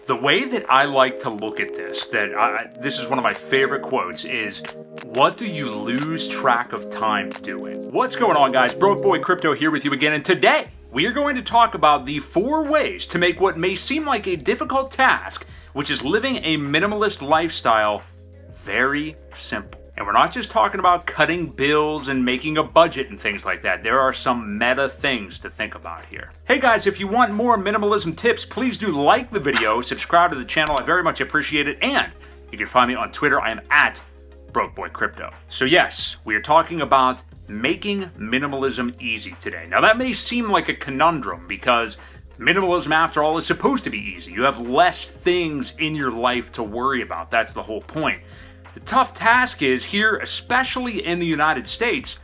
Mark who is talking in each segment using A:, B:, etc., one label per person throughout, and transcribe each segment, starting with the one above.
A: The way that I like to look at this, this is one of my favorite quotes, is what do you lose track of time doing? What's going on, guys? Boi Crypto here with you again, and today we are going to talk about the 4 ways to make what may seem like a difficult task, which is living a minimalist lifestyle, very simple. And we're not just talking about cutting bills and making a budget and things like that. There are some meta things to think about here. Hey guys, if you want more minimalism tips, please do like the video, subscribe to the channel. I very much appreciate it. And you can find me on Twitter. I am at Boi Crypto. So yes, we are talking about making minimalism easy today. Now that may seem like a conundrum because minimalism, after all, is supposed to be easy. You have less things in your life to worry about. That's the whole point. The tough task is here, especially in the United States,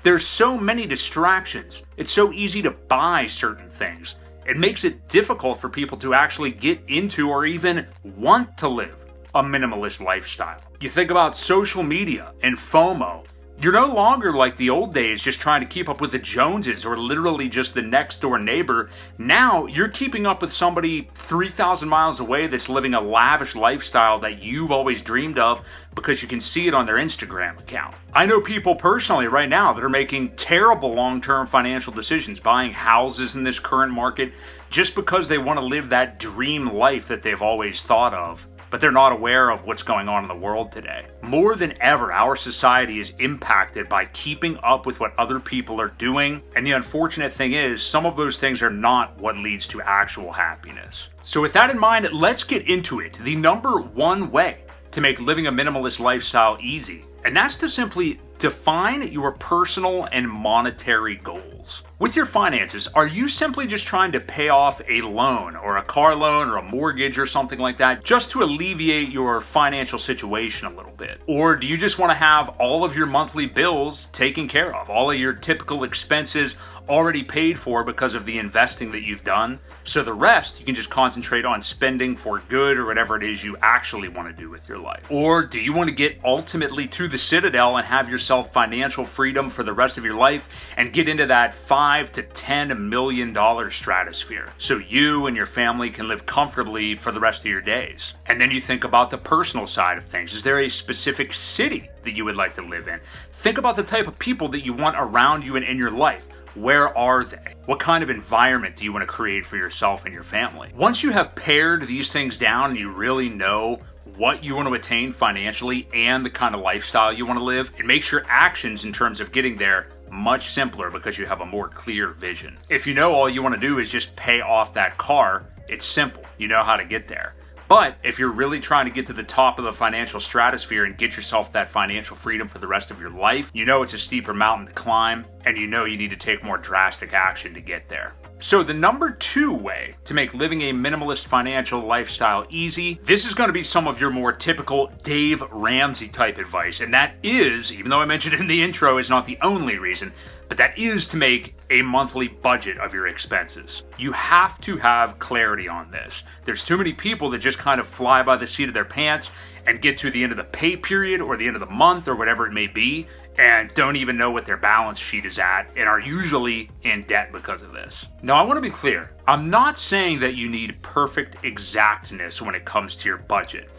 A: there's so many distractions. It's so easy to buy certain things. It makes it difficult for people to actually get into or even want to live a minimalist lifestyle. You think about social media and FOMO. You're no longer like the old days just trying to keep up with the Joneses or literally just the next door neighbor. Now you're keeping up with somebody 3,000 miles away that's living a lavish lifestyle that you've always dreamed of because you can see it on their Instagram account. I know people personally right now that are making terrible long-term financial decisions, buying houses in this current market just because they want to live that dream life that they've always thought of. But they're not aware of what's going on in the world today. More than ever, our society is impacted by keeping up with what other people are doing. And the unfortunate thing is, some of those things are not what leads to actual happiness. So with that in mind, let's get into it. The number 1 way to make living a minimalist lifestyle easy, and that's to simply define your personal and monetary goals. With your finances, are you simply just trying to pay off a loan or a car loan or a mortgage or something like that just to alleviate your financial situation a little bit? Or do you just want to have all of your monthly bills taken care of, all of your typical expenses already paid for because of the investing that you've done, so the rest you can just concentrate on spending for good or whatever it is you actually want to do with your life? Or do you want to get ultimately to the citadel and have yourself financial freedom for the rest of your life and get into that $5 to $10 million stratosphere so you and your family can live comfortably for the rest of your days? And then you think about the personal side of things. Is there a specific city that you would like to live in? Think about the type of people that you want around you and in your life. Where are they? What kind of environment do you want to create for yourself and your family? Once you have pared these things down and you really know what you want to attain financially and the kind of lifestyle you want to live, it makes your actions in terms of getting there much simpler because you have a more clear vision. If you know all you want to do is just pay off that car, it's simple. You know how to get there. But if you're really trying to get to the top of the financial stratosphere and get yourself that financial freedom for the rest of your life, you know it's a steeper mountain to climb, and you know you need to take more drastic action to get there. So the number 2 way to make living a minimalist financial lifestyle easy, this is going to be some of your more typical Dave Ramsey type advice. And that is, even though I mentioned it in the intro, is not the only reason, but that is to make a monthly budget of your expenses. You have to have clarity on this. There's too many people that just kind of fly by the seat of their pants and get to the end of the pay period or the end of the month or whatever it may be and don't even know what their balance sheet is at and are usually in debt because of this. Now, I want to be clear. I'm not saying that you need perfect exactness when it comes to your budget.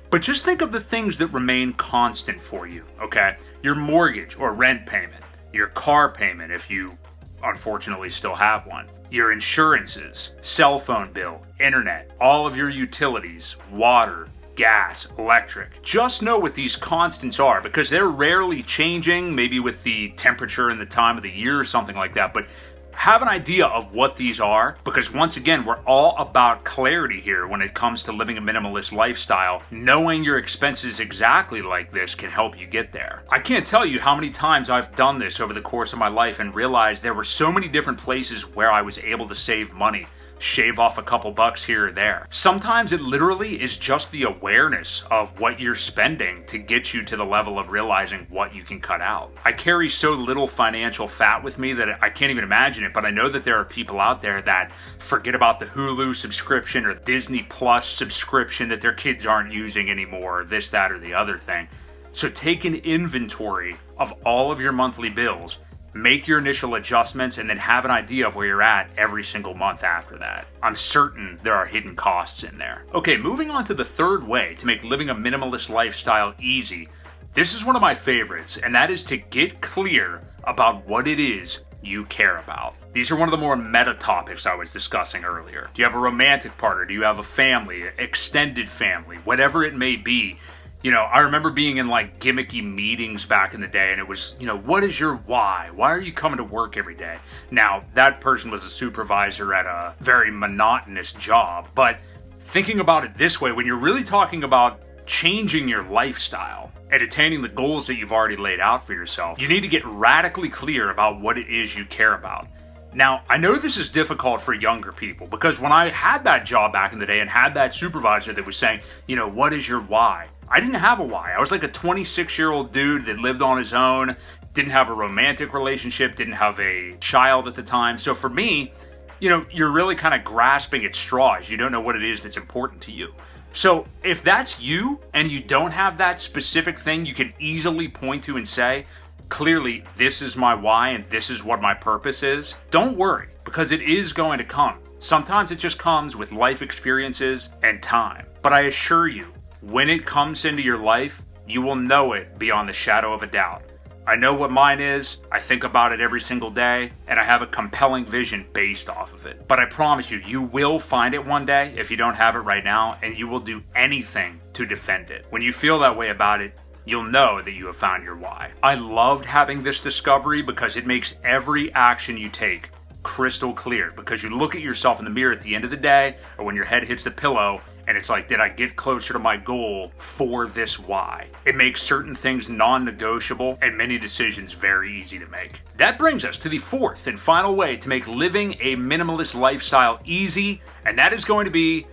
A: But just think of the things that remain constant for you, okay? Your mortgage or rent payment, your car payment if you unfortunately still have one, your insurances, cell phone bill, internet, all of your utilities, water, gas, electric. Just know what these constants are because they're rarely changing, maybe with the temperature and the time of the year or something like that, but have an idea of what these are, because once again, we're all about clarity here when it comes to living a minimalist lifestyle. Knowing your expenses exactly like this can help you get there. I can't tell you how many times I've done this over the course of my life and realized there were so many different places where I was able to save money, shave off a couple bucks here or there. Sometimes it literally is just the awareness of what you're spending to get you to the level of realizing what you can cut out. I carry so little financial fat with me that I can't even imagine it, but I know that there are people out there that forget about the Hulu subscription or Disney Plus subscription that their kids aren't using anymore, or this, that, or the other thing. So take an inventory of all of your monthly bills make your initial adjustments, and then have an idea of where you're at every single month after that. I'm certain there are hidden costs in there. Okay, moving on to the third way to make living a minimalist lifestyle easy. This is one of my favorites, and that is to get clear about what it is you care about. These are one of the more meta topics I was discussing earlier. Do you have a romantic partner? Do you have a family, extended family, whatever it may be? I remember being in like gimmicky meetings back in the day, and it was, what is your why? Why are you coming to work every day? Now, that person was a supervisor at a very monotonous job, but thinking about it this way, when you're really talking about changing your lifestyle and attaining the goals that you've already laid out for yourself, you need to get radically clear about what it is you care about. Now, I know this is difficult for younger people because when I had that job back in the day and had that supervisor that was saying, what is your why? I didn't have a why. I was like a 26-year-old dude that lived on his own, didn't have a romantic relationship, didn't have a child at the time. So for me, you're really kind of grasping at straws. You don't know what it is that's important to you. So if that's you and you don't have that specific thing you can easily point to and say, clearly, this is my why and this is what my purpose is, don't worry, because it is going to come. Sometimes it just comes with life experiences and time. But I assure you, when it comes into your life, you will know it beyond the shadow of a doubt. I know what mine is, I think about it every single day, and I have a compelling vision based off of it. But I promise you, you will find it one day if you don't have it right now, and you will do anything to defend it. When you feel that way about it, you'll know that you have found your why. I loved having this discovery because it makes every action you take crystal clear, because you look at yourself in the mirror at the end of the day or when your head hits the pillow and it's like, did I get closer to my goal for this why? It makes certain things non-negotiable and many decisions very easy to make. That brings us to the fourth and final way to make living a minimalist lifestyle easy, and that is going to be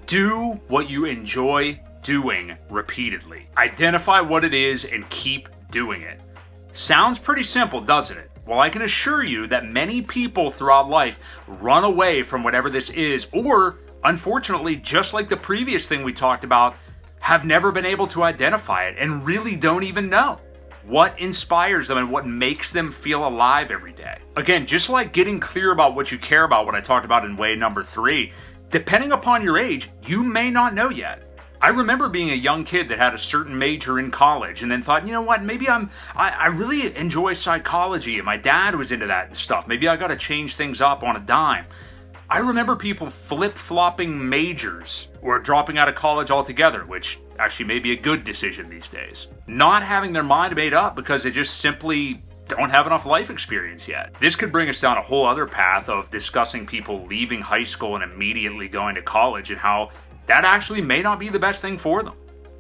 A: do what you enjoy doing repeatedly. Identify what it is and keep doing it. Sounds pretty simple, doesn't it? Well, I can assure you that many people throughout life run away from whatever this is, or unfortunately, just like the previous thing we talked about, have never been able to identify it and really don't even know what inspires them and what makes them feel alive every day. Again, just like getting clear about what you care about, what I talked about in way number 3, depending upon your age, you may not know yet. I remember being a young kid that had a certain major in college and then thought, maybe I really enjoy psychology and my dad was into that and stuff. Maybe I got to change things up on a dime. I remember people flip-flopping majors or dropping out of college altogether, which actually may be a good decision these days. Not having their mind made up because they just simply don't have enough life experience yet. This could bring us down a whole other path of discussing people leaving high school and immediately going to college and how that actually may not be the best thing for them.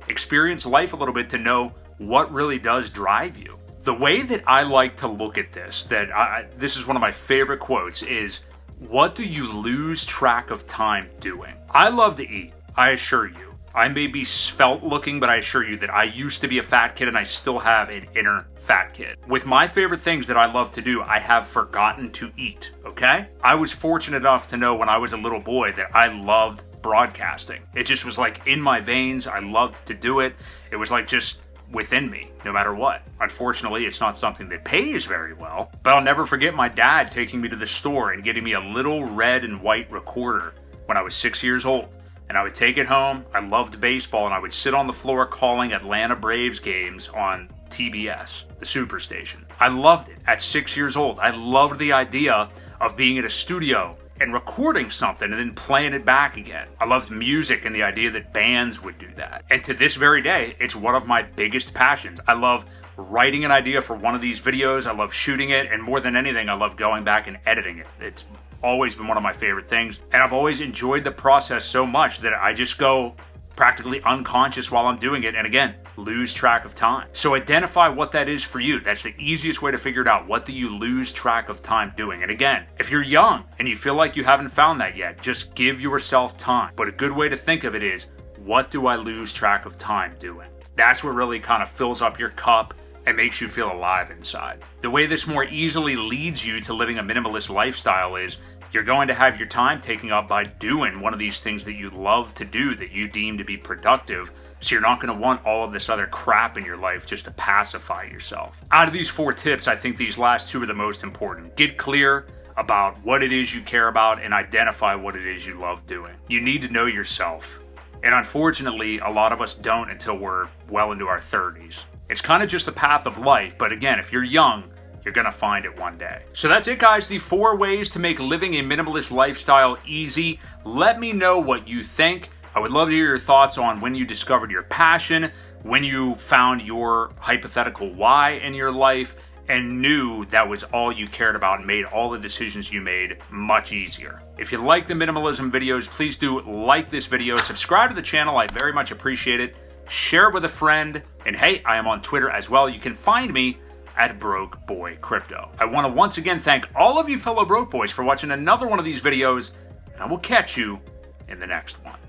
A: Experience life a little bit to know what really does drive you. The way that I like to look at this, this is one of my favorite quotes, is, what do you lose track of time doing? I love to eat, I assure you. I may be svelte looking, but I assure you that I used to be a fat kid and I still have an inner fat kid. With my favorite things that I love to do, I have forgotten to eat, okay? I was fortunate enough to know when I was a little boy that I loved broadcasting. It just was like in my veins. I loved to do it. It was like just within me, no matter what. Unfortunately, it's not something that pays very well, but I'll never forget my dad taking me to the store and getting me a little red and white recorder when I was 6 years old. And I would take it home. I loved baseball, and I would sit on the floor calling Atlanta Braves games on TBS, the Superstation. I loved it at 6 years old. I loved the idea of being in a studio and recording something and then playing it back again. I loved music and the idea that bands would do that. And to this very day, it's one of my biggest passions. I love writing an idea for one of these videos. I love shooting it. And more than anything, I love going back and editing it. It's always been one of my favorite things. And I've always enjoyed the process so much that I just go practically unconscious while I'm doing it, and again, lose track of time. So identify what that is for you. That's the easiest way to figure it out. What do you lose track of time doing? And again, if you're young and you feel like you haven't found that yet, just give yourself time. But a good way to think of it is, what do I lose track of time doing? That's what really kind of fills up your cup and makes you feel alive inside. The way this more easily leads you to living a minimalist lifestyle is You're going to have your time taken up by doing one of these things that you love to do, that you deem to be productive. So you're not going to want all of this other crap in your life just to pacify yourself. Out of these 4 tips, I think these last 2 are the most important. Get clear about what it is you care about and identify what it is you love doing. You need to know yourself. And unfortunately, a lot of us don't until we're well into our 30s. It's kind of just the path of life, but again, if you're young, you're gonna find it one day. So that's it, guys. The 4 ways to make living a minimalist lifestyle easy. Let me know what you think. I would love to hear your thoughts on when you discovered your passion, when you found your hypothetical why in your life, and knew that was all you cared about and made all the decisions you made much easier. If you like the minimalism videos, please do like this video, subscribe to the channel, I very much appreciate it. Share it with a friend, and hey, I am on Twitter as well. You can find me at Broke Boi Crypto. I want to once again thank all of you fellow broke boys for watching another one of these videos, and I will catch you in the next one.